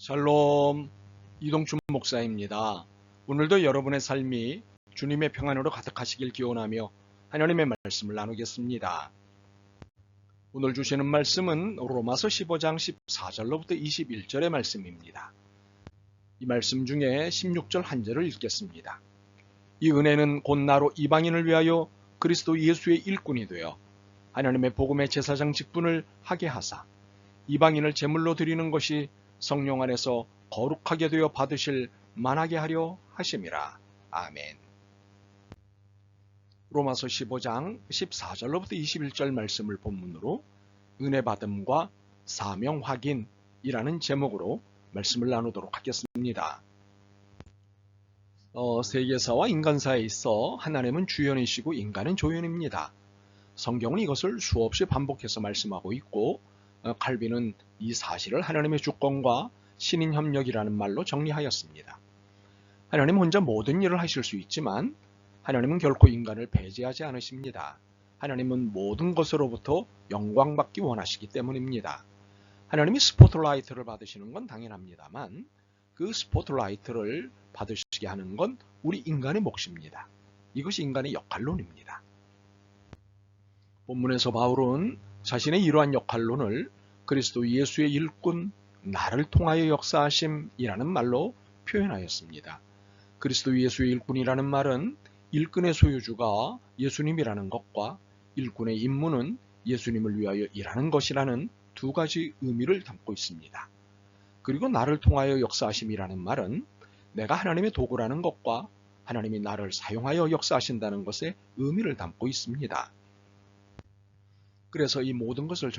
샬롬, 이동춘 목사입니다. 오늘도 여러분의 삶이 주님의 평안으로 가득하시길 기원하며 하나님의 말씀을 나누겠습니다. 오늘 주시는 말씀은 로마서 15장 14절로부터 21절의 말씀입니다. 이 말씀 중에 16절 한 절을 읽겠습니다. 이 은혜는 곧 나로 이방인을 위하여 그리스도 예수의 일꾼이 되어 하나님의 복음의 제사장 직분을 하게 하사 이방인을 제물로 드리는 것이 성령 안에서 거룩하게 되어 받으실 만하게 하려 하심이라. 아멘. 로마서 15장 14절로부터 21절 말씀을 본문으로 은혜 받음과 사명 확인이라는 제목으로 말씀을 나누도록 하겠습니다. 세계사와 인간사에 있어 하나님은 주연이시고 인간은 조연입니다. 성경은 이것을 수없이 반복해서 말씀하고 있고 칼빈은 이 사실을 하나님의 주권과 신인협력이라는 말로 정리하였습니다. 하나님은 혼자 모든 일을 하실 수 있지만 하나님은 결코 인간을 배제하지 않으십니다. 하나님은 모든 것으로부터 영광받기 원하시기 때문입니다. 하나님이 스포트라이트를 받으시는 건 당연합니다만 그 스포트라이트를 받으시게 하는 건 우리 인간의 몫입니다. 이것이 인간의 역할론입니다. 본문에서 바울은 자신의 이러한 역할론을 그리스도 예수의 일꾼, 나를 통하여 역사하심이라는 말로 표현하였습니다. 그리스도 예수의 일꾼이라는 말은 일꾼의 소유주가 예수님이라는 것과 일꾼의 임무는 예수님을 위하여 일하는 것이라는 두 가지 의미를 담고 있습니다. 그리고 나를 통하여 역사하심이라는 말은 내가 하나님의 도구라는 것과 하나님이 나를 사용하여 역사하신다는 것의 의미를 담고 있습니다. 그래서 이 모든 것을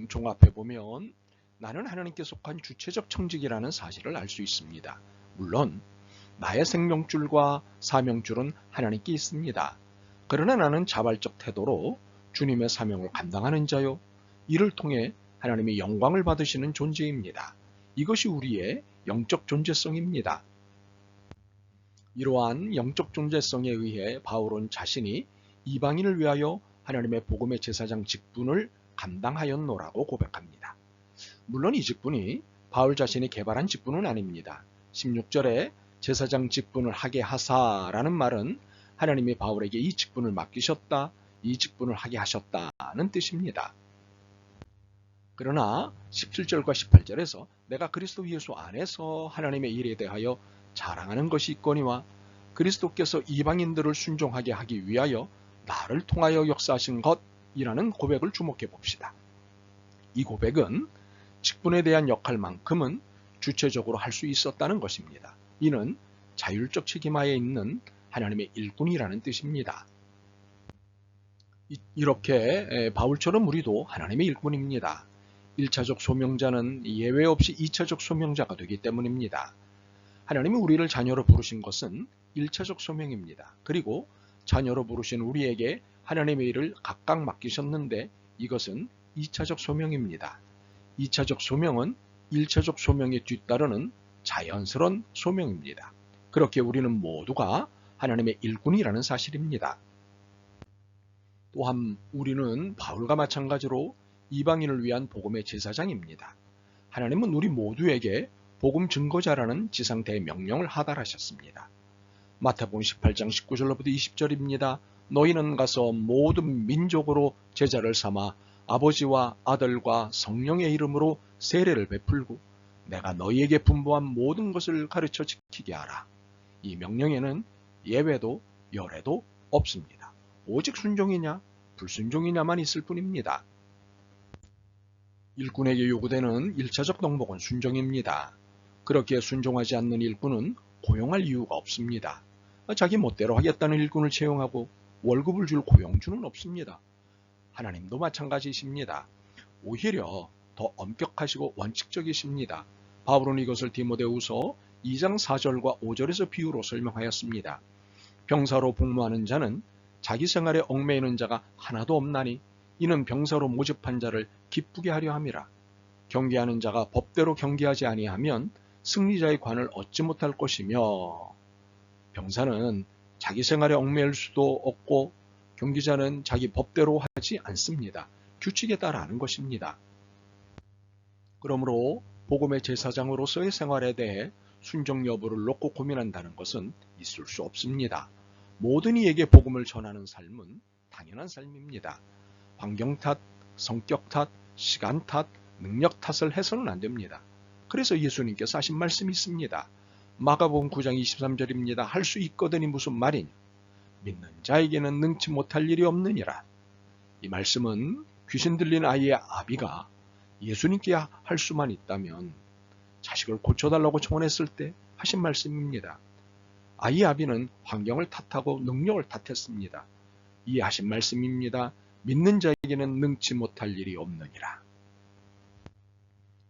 종합해보면 나는 하나님께 속한 주체적 청직이라는 사실을 알 수 있습니다. 물론 나의 생명줄과 사명줄은 하나님께 있습니다. 그러나 나는 자발적 태도로 주님의 사명을 감당하는 자요. 이를 통해 하나님이 영광을 받으시는 존재입니다. 이것이 우리의 영적 존재성입니다. 이러한 영적 존재성에 의해 바울은 자신이 이방인을 위하여 하나님의 복음의 제사장 직분을 감당하였노라고 고백합니다. 물론 이 직분이 바울 자신이 개발한 직분은 아닙니다. 16절에 제사장 직분을 하게 하사라는 말은 하나님이 바울에게 이 직분을 맡기셨다, 이 직분을 하게 하셨다는 뜻입니다. 그러나 17절과 18절에서 내가 그리스도 예수 안에서 하나님의 일에 대하여 자랑하는 것이 있거니와 그리스도께서 이방인들을 순종하게 하기 위하여 나를 통하여 역사하신 것이라는 고백을 주목해 봅시다. 이 고백은 직분에 대한 역할만큼은 주체적으로 할 수 있었다는 것입니다. 이는 자율적 책임하에 있는 하나님의 일꾼이라는 뜻입니다. 이렇게 바울처럼 우리도 하나님의 일꾼입니다. 1차적 소명자는 예외 없이 2차적 소명자가 되기 때문입니다. 하나님이 우리를 자녀로 부르신 것은 1차적 소명입니다. 그리고 자녀로 부르신 우리에게 하나님의 일을 각각 맡기셨는데 이것은 2차적 소명입니다. 2차적 소명은 1차적 소명에 뒤따르는 자연스러운 소명입니다. 그렇게 우리는 모두가 하나님의 일꾼이라는 사실입니다. 또한 우리는 바울과 마찬가지로 이방인을 위한 복음의 제사장입니다. 하나님은 우리 모두에게 복음 증거자라는 지상대의 명령을 하달하셨습니다. 마태복음 18장 19절로부터 20절입니다. 너희는 가서 모든 민족으로 제자를 삼아 아버지와 아들과 성령의 이름으로 세례를 베풀고 내가 너희에게 분부한 모든 것을 가르쳐 지키게 하라. 이 명령에는 예외도 열애도 없습니다. 오직 순종이냐 불순종이냐만 있을 뿐입니다. 일꾼에게 요구되는 1차적 덕목은 순종입니다. 그렇게 순종하지 않는 일꾼은 고용할 이유가 없습니다. 자기 멋대로 하겠다는 일꾼을 채용하고 월급을 줄 고용주는 없습니다. 하나님도 마찬가지이십니다. 오히려 더 엄격하시고 원칙적이십니다. 바울은 이것을 디모데후서 2장 4절과 5절에서 비유로 설명하였습니다. 병사로 복무하는 자는 자기 생활에 얽매이는 자가 하나도 없나니 이는 병사로 모집한 자를 기쁘게 하려 함이라. 경계하는 자가 법대로 경계하지 아니하면 승리자의 관을 얻지 못할 것이며 병사는 자기 생활에 얽매일 수도 없고 경기자는 자기 법대로 하지 않습니다. 규칙에 따라 하는 것입니다. 그러므로 복음의 제사장으로서의 생활에 대해 순종 여부를 놓고 고민한다는 것은 있을 수 없습니다. 모든 이에게 복음을 전하는 삶은 당연한 삶입니다. 환경 탓, 성격 탓, 시간 탓, 능력 탓을 해서는 안 됩니다. 그래서 예수님께서 하신 말씀이 있습니다. 마가복음 9장 23절입니다. 할 수 있거든이 무슨 말이냐? 믿는 자에게는 능치 못할 일이 없느니라. 이 말씀은 귀신 들린 아이의 아비가 예수님께 할 수만 있다면 자식을 고쳐달라고 청원했을 때 하신 말씀입니다. 아이의 아비는 환경을 탓하고 능력을 탓했습니다. 이 하신 말씀입니다. 믿는 자에게는 능치 못할 일이 없느니라.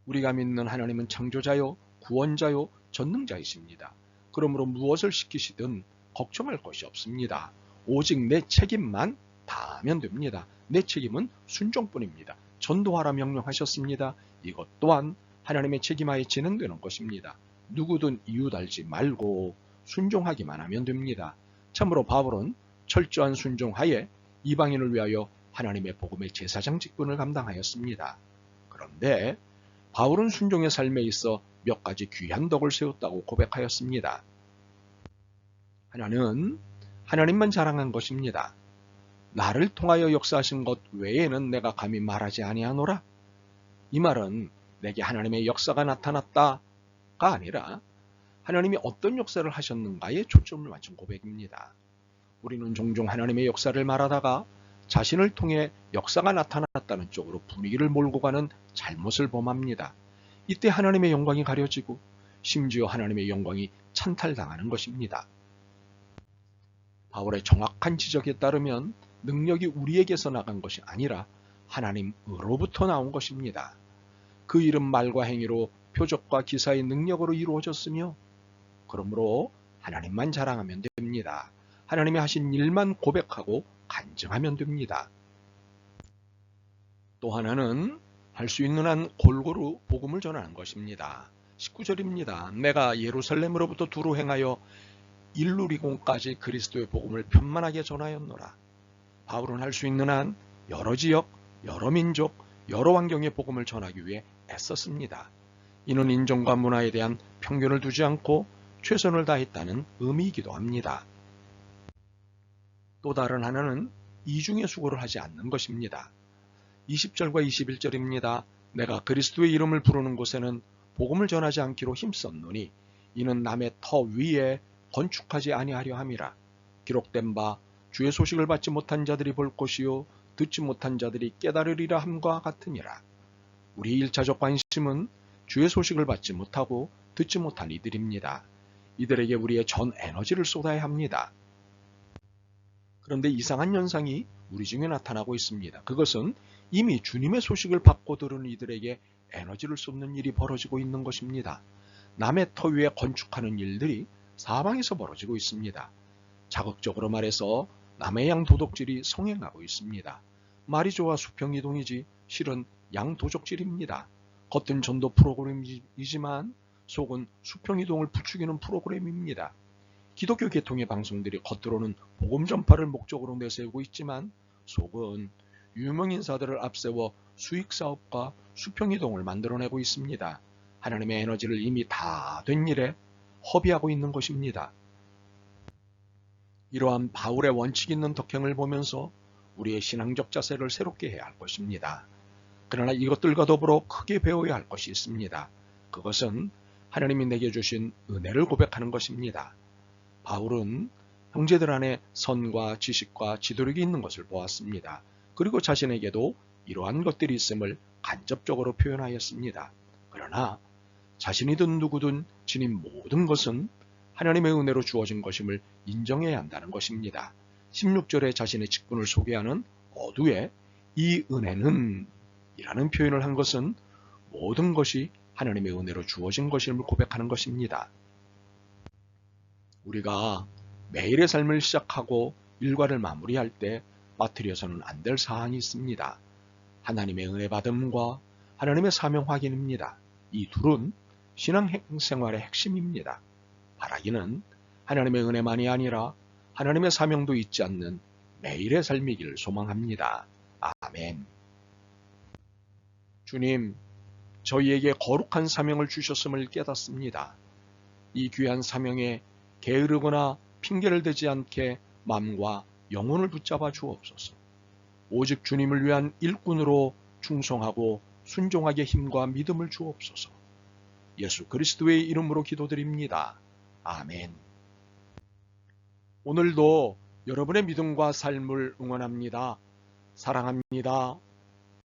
우리가 믿는 하나님은 창조자요, 구원자요, 전능자이십니다. 그러므로 무엇을 시키시든 걱정할 것이 없습니다. 오직 내 책임만 다하면 됩니다. 내 책임은 순종뿐입니다. 전도하라 명령하셨습니다. 이것 또한 하나님의 책임하에 진행되는 것입니다. 누구든 이유 달지 말고 순종하기만 하면 됩니다. 참으로 바울은 철저한 순종하에 이방인을 위하여 하나님의 복음의 제사장 직분을 감당하였습니다. 그런데 바울은 순종의 삶에 있어 몇 가지 귀한 덕을 세웠다고 고백하였습니다. 하나는 하나님만 자랑한 것입니다. 나를 통하여 역사하신 것 외에는 내가 감히 말하지 아니하노라. 이 말은 내게 하나님의 역사가 나타났다가 아니라 하나님이 어떤 역사를 하셨는가에 초점을 맞춘 고백입니다. 우리는 종종 하나님의 역사를 말하다가 자신을 통해 역사가 나타났다는 쪽으로 분위기를 몰고 가는 잘못을 범합니다. 이때 하나님의 영광이 가려지고 심지어 하나님의 영광이 찬탈당하는 것입니다. 바울의 정확한 지적에 따르면 능력이 우리에게서 나간 것이 아니라 하나님으로부터 나온 것입니다. 그 일은 말과 행위로 표적과 기사의 능력으로 이루어졌으며 그러므로 하나님만 자랑하면 됩니다. 하나님이 하신 일만 고백하고 간증하면 됩니다. 또 하나는 할 수 있는 한 골고루 복음을 전하는 것입니다. 19절입니다. 내가 예루살렘으로부터 두루 행하여 일루리공까지 그리스도의 복음을 편만하게 전하였노라. 바울은 할 수 있는 한 여러 지역, 여러 민족, 여러 환경의 복음을 전하기 위해 애썼습니다. 이는 인종과 문화에 대한 편견을 두지 않고 최선을 다했다는 의미이기도 합니다. 또 다른 하나는 이중의 수고를 하지 않는 것입니다. 20절과 21절입니다. 내가 그리스도의 이름을 부르는 곳에는 복음을 전하지 않기로 힘썼노니 이는 남의 터 위에 건축하지 아니하려 함이라. 기록된 바 주의 소식을 받지 못한 자들이 볼 것이요 듣지 못한 자들이 깨달으리라 함과 같으니라. 우리의 1차적 관심은 주의 소식을 받지 못하고 듣지 못한 이들입니다. 이들에게 우리의 전 에너지를 쏟아야 합니다. 그런데 이상한 현상이 우리 중에 나타나고 있습니다. 그것은 이미 주님의 소식을 받고 들은 이들에게 에너지를 쏟는 일이 벌어지고 있는 것입니다. 남의 터 위에 건축하는 일들이 사방에서 벌어지고 있습니다. 자극적으로 말해서 남의 양 도덕질이 성행하고 있습니다. 말이 좋아 수평이동이지 실은 양도적질입니다. 겉은 전도 프로그램이지만 속은 수평이동을 부추기는 프로그램입니다. 기독교 계통의 방송들이 겉으로는 복음 전파를 목적으로 내세우고 있지만 속은 유명인사들을 앞세워 수익사업과 수평이동을 만들어내고 있습니다. 하나님의 에너지를 이미 다 된 일에 허비하고 있는 것입니다. 이러한 바울의 원칙 있는 덕행을 보면서 우리의 신앙적 자세를 새롭게 해야 할 것입니다. 그러나 이것들과 더불어 크게 배워야 할 것이 있습니다. 그것은 하나님이 내게 주신 은혜를 고백하는 것입니다. 바울은 형제들 안에 선과 지식과 지도력이 있는 것을 보았습니다. 그리고 자신에게도 이러한 것들이 있음을 간접적으로 표현하였습니다. 그러나 자신이든 누구든 지닌 모든 것은 하나님의 은혜로 주어진 것임을 인정해야 한다는 것입니다. 16절에 자신의 직분을 소개하는 어두에 이 은혜는 이라는 표현을 한 것은 모든 것이 하나님의 은혜로 주어진 것임을 고백하는 것입니다. 우리가 매일의 삶을 시작하고 일과를 마무리할 때 빠뜨려서는 안 될 사항이 있습니다. 하나님의 은혜 받음과 하나님의 사명 확인입니다. 이 둘은 신앙생활의 핵심입니다. 바라기는 하나님의 은혜만이 아니라 하나님의 사명도 잊지 않는 매일의 삶이길 소망합니다. 아멘. 주님, 저희에게 거룩한 사명을 주셨음을 깨닫습니다. 이 귀한 사명에 게으르거나 핑계를 대지 않게 마음과 영혼을 붙잡아 주옵소서. 오직 주님을 위한 일꾼으로 충성하고 순종하게 힘과 믿음을 주옵소서. 예수 그리스도의 이름으로 기도드립니다. 아멘. 오늘도 여러분의 믿음과 삶을 응원합니다. 사랑합니다.